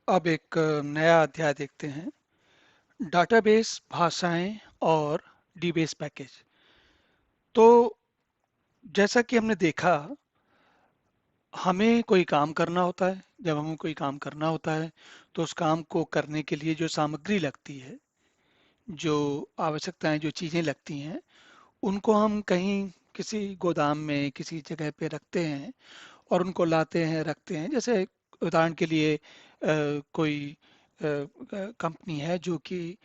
अब एक नया अध्याय देखते हैं। डाटाबेस भाषाएं और डीबेस पैकेज। तो जैसा कि हमने देखा, हमें कोई काम करना होता है। जब हमें कोई काम करना होता है तो उस काम को करने के लिए जो सामग्री लगती है, जो आवश्यकताएं, जो चीज़ें लगती हैं, उनको हम कहीं किसी गोदाम में किसी जगह पे रखते हैं और उनको लाते हैं, रखते हैं। जैसे उदाहरण के लिए कोई कंपनी है जो कि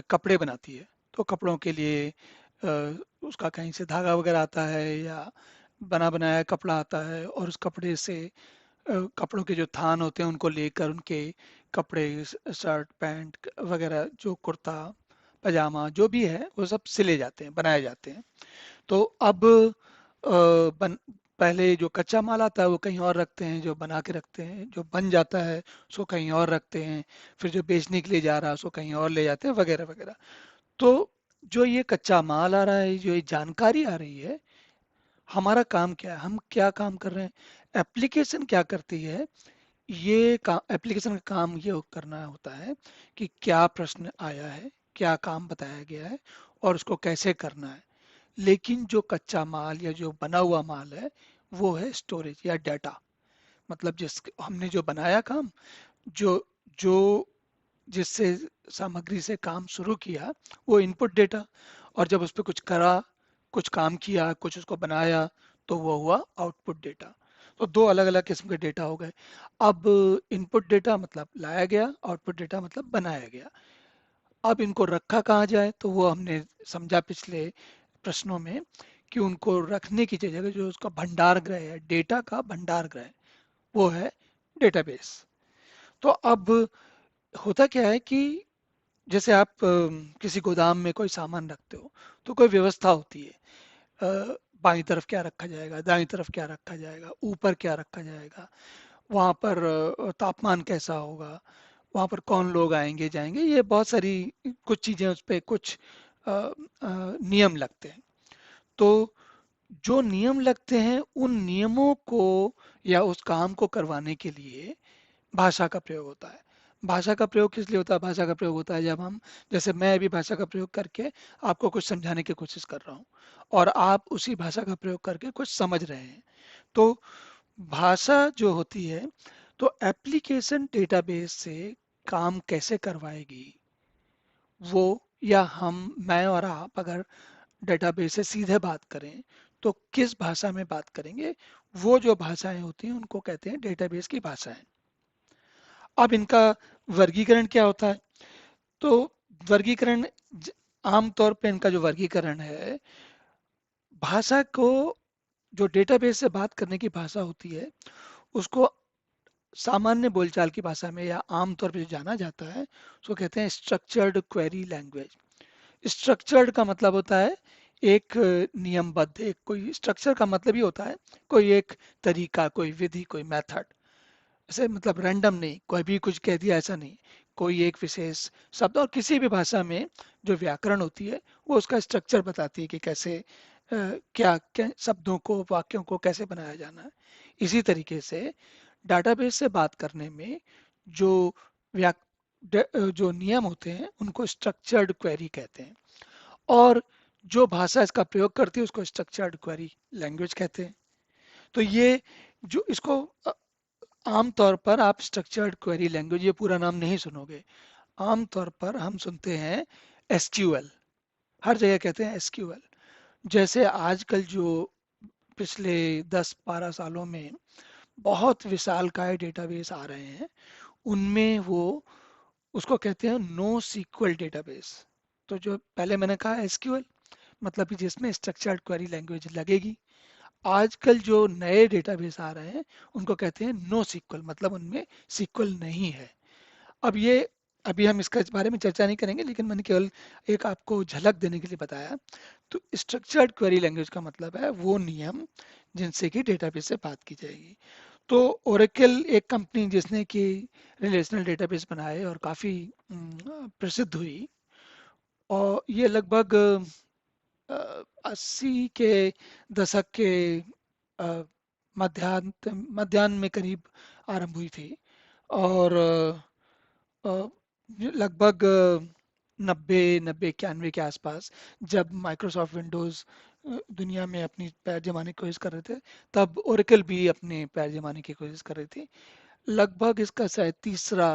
कपड़े बनाती है, तो कपड़ों के लिए उसका कहीं से धागा वगैरह आता है या बना बनाया कपड़ा आता है, और उस कपड़े से कपड़ों के जो थान होते हैं उनको लेकर उनके कपड़े, शर्ट पैंट वगैरह, जो कुर्ता पजामा जो भी है, वो सब सिले जाते हैं, बनाए जाते हैं। तो अब पहले जो कच्चा माल आता है वो कहीं और रखते हैं, जो बना के रखते हैं, जो बन जाता है उसको कहीं और रखते हैं, फिर जो बेचने के लिए जा रहा है उसको कहीं और ले जाते हैं, वगैरह वगैरह। तो जो ये कच्चा माल आ रहा है, जो ये जानकारी आ रही है, हमारा काम क्या है, हम क्या काम कर रहे हैं, एप्लीकेशन क्या करती है। ये काम, एप्लीकेशन का काम ये करना होता है कि क्या प्रश्न आया है, क्या काम बताया गया है और उसको कैसे करना है। लेकिन जो कच्चा माल या जो बना हुआ माल है, वो है स्टोरेज या डाटा। मतलब जिस हमने जो बनाया काम, जो जो जिससे सामग्री से काम शुरू किया, वो इनपुट डेटा। और जब उस पर कुछ करा, कुछ काम किया, कुछ उसको बनाया, तो वो हुआ आउटपुट डेटा। तो दो अलग अलग किस्म के डेटा हो गए। अब इनपुट डेटा मतलब लाया गया, आउटपुट डेटा मतलब बनाया गया। अब इनको रखा कहाँ जाए, तो वो हमने समझा पिछले प्रश्नों में कि उनको रखने की जगह जो उसका भंडार गृह है, डेटा का भंडार गृह, वो है डेटाबेस। तो अब होता क्या है कि जैसे आप किसी गोदाम में कोई सामान रखते हो, तो कोई व्यवस्था होती है। बाईं तरफ क्या रखा जाएगा, दाईं तरफ क्या रखा जाएगा, ऊपर क्या रखा जाएगा, वहाँ पर तापमान कैसा होगा, वहाँ पर कौन लोग आएंगे जाएंगे, ये बहुत सारी कुछ चीज़ें, उस पर कुछ नियम लगते हैं। तो जो नियम लगते हैं, उन नियमों को या उस काम को करवाने के लिए भाषा का प्रयोग होता है। भाषा का प्रयोग किस लिए होता है? भाषा का प्रयोग होता है जब हम, जैसे मैं अभी भाषा का प्रयोग करके आपको कुछ समझाने की कोशिश कर रहा हूँ और आप उसी भाषा का प्रयोग करके कुछ समझ रहे हैं। तो भाषा जो होती है, तो एप्लीकेशन डेटाबेस से काम कैसे करवाएगी वो, या मैं और आप अगर डेटाबेस से सीधे बात करें तो किस भाषा में बात करेंगे, वो जो भाषाएं होती हैं उनको कहते हैं डेटाबेस की भाषाएं। अब इनका वर्गीकरण क्या होता है? तो वर्गीकरण, आमतौर पे इनका जो वर्गीकरण है, भाषा को, जो डेटाबेस से बात करने की भाषा होती है, उसको सामान्य बोलचाल की भाषा में या आमतौर पे जो जाना जाता है, उसको कहते हैं स्ट्रक्चर्ड क्वेरी लैंग्वेज। स्ट्रक्चर्ड का मतलब होता है एक नियमबद्ध, एक कोई स्ट्रक्चर का मतलब ही होता है कोई एक तरीका, कोई विधि, कोई मेथड। ऐसे मतलब रैंडम नहीं, कोई भी कुछ कह दिया ऐसा नहीं। कोई एक विशेष शब्द, और किसी भी भाषा में जो व्याकरण होती है वो उसका स्ट्रक्चर बताती है कि कैसे क्या क्या शब्दों को, वाक्यों को कैसे बनाया जाना है। इसी तरीके से डाटाबेस से बात करने में जो व्याक जो नियम होते हैं उनको स्ट्रक्चर्ड क्वेरी कहते हैं, और जो भाषा इसका प्रयोग करती है उसको स्ट्रक्चर्ड क्वेरी लैंग्वेज कहते हैं। तो ये जो इसको आमतौर पर आप स्ट्रक्चर्ड क्वेरी लैंग्वेज, ये पूरा नाम नहीं सुनोगे। आमतौर पर हम सुनते हैं एसक्यूएल, हर जगह कहते हैं एसक्यूएल। जैसे आजकल जो पिछले 10-12 सालों में बहुत विशालकाय डेटाबेस आ रहे हैं, उनमें वो उसको कहते हैं नो सीक्वल डेटाबेस। तो जो पहले मैंने कहा एसक्यूएल, मतलब कि जिसमें स्ट्रक्चर्ड क्वेरी लैंग्वेज लगेगी। आजकल जो नए डेटाबेस आ रहे हैं उनको कहते हैं नो सीक्वल, मतलब उनमें सीक्वल नहीं है। अब ये, अभी हम इसके बारे में चर्चा नहीं करेंगे, लेकिन मैंने केवल एक आपको झलक देने के लिए बताया। तो स्ट्रक्चर्ड क्वेरी लैंग्वेज का मतलब है वो नियम जिनसे कि डेटाबेस से बात की जाएगी। तो ओरेकल एक कंपनी जिसने कि रिलेशनल डेटाबेस बनाए और काफ़ी प्रसिद्ध हुई, और ये लगभग 80 के दशक के अ, मध्यान्ह में करीब आरंभ हुई थी। और लगभग 90 91 के आसपास, जब माइक्रोसॉफ्ट विंडोज दुनिया में अपनी पैर जमाने की कोशिश कर रहे थे, तब ओरेकल भी अपने पैर जमाने की कोशिश कर रही थी। लगभग इसका शायद तीसरा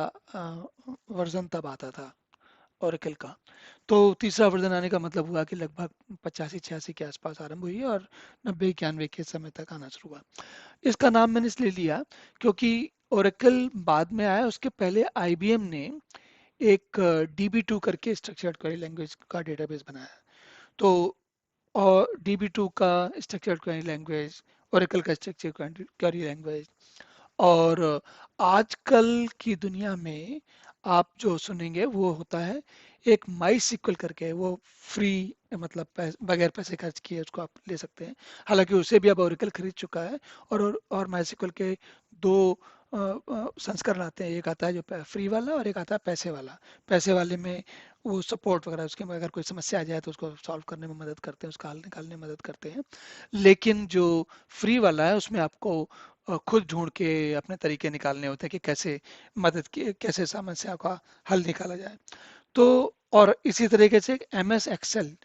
वर्जन तब आता था ओरेकल का। तो तीसरा वर्जन आने का मतलब हुआ कि लगभग 85 86 के आसपास आरंभ हुई और 90 91 के समय तक आना शुरू हुआ। इसका नाम मैंने इसलिए लिया क्योंकि ओरेकल बाद में आया, उसके पहले आईबीएम ने एक DB2 करके स्ट्रक्चर्ड क्वेरी लैंग्वेज का डेटाबेस बनाया। तो और DB2 का स्ट्रक्चर्ड क्वेरी लैंग्वेज, ओरेकल का स्ट्रक्चर्ड क्वेरी लैंग्वेज, और आजकल की दुनिया में आप जो सुनेंगे वो होता है एक माई सिक्वल करके, वो फ्री, मतलब बगैर पैसे खर्च किए उसको आप ले सकते हैं। हालांकि उसे भी अब ओरेकल खरीद चुका है। और माई सिक्वल के दो संस्करण आते हैं, एक आता है जो फ्री वाला और एक आता है पैसे वाला। पैसे वाले में वो सपोर्ट वगैरह, उसके में अगर कोई समस्या आ जाए तो उसको सॉल्व करने में मदद करते हैं, उसका हल निकालने में मदद करते हैं। लेकिन जो फ्री वाला है उसमें आपको खुद ढूंढ के अपने तरीके निकालने होते हैं कि कैसे मदद की, कैसे समस्या का हल निकाला जाए। तो और इसी तरीके से एम एस एक्सेल,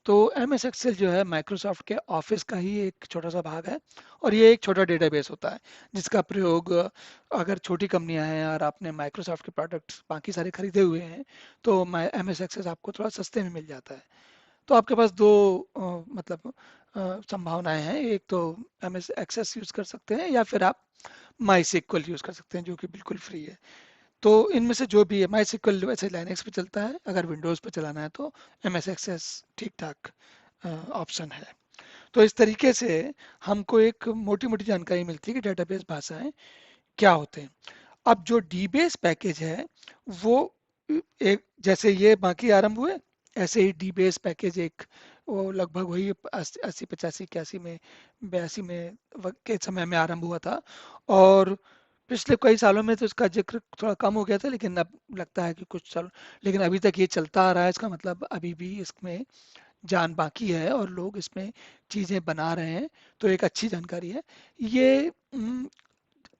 तो एम एस एक्सेल जो है माइक्रोसॉफ्ट के ऑफिस का ही एक छोटा सा भाग है। और ये एक छोटा डेटाबेस होता है जिसका प्रयोग अगर छोटी कंपनियां हैं और आपने माइक्रोसॉफ्ट के प्रोडक्ट्स बाकी सारे खरीदे हुए हैं, तो एम एस एक्सेल आपको थोड़ा सस्ते में मिल जाता है। तो आपके पास दो मतलब संभावनाएं हैं। एक तो एम एस एक्सेस यूज कर सकते हैं या फिर आप माई सिक्वल यूज कर सकते हैं जो कि बिल्कुल फ्री है। तो इनमें से जो भी है, माई सिक्वल वैसे लाइनक्स पे चलता है, अगर विंडोज पे चलाना है तो एम एस एक्सेस ठीक ठाक ऑप्शन है। तो इस तरीके से हमको एक मोटी मोटी जानकारी मिलती है कि डेटाबेस भाषाएं क्या होते हैं। अब जो डीबेस पैकेज है वो एक, जैसे ये बाकी आरंभ हुए, ऐसे ही डीबेस पैकेज एक, वो लगभग वही 80 85 81 में 82 में के समय में आरंभ हुआ था। और पिछले कई सालों में तो इसका जिक्र थोड़ा कम हो गया था, लेकिन अब लगता है कि कुछ साल, लेकिन अभी तक ये चलता आ रहा है। इसका मतलब अभी भी इसमें जान बाकी है और लोग इसमें चीजें बना रहे हैं। तो एक अच्छी जानकारी है ये।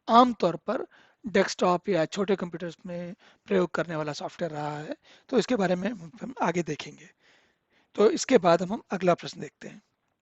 आमतौर पर डेस्कटॉप या छोटे कंप्यूटर्स में प्रयोग करने वाला सॉफ्टवेयर रहा है। तो इसके बारे में हम आगे देखेंगे। तो इसके बाद हम अगला प्रश्न देखते हैं।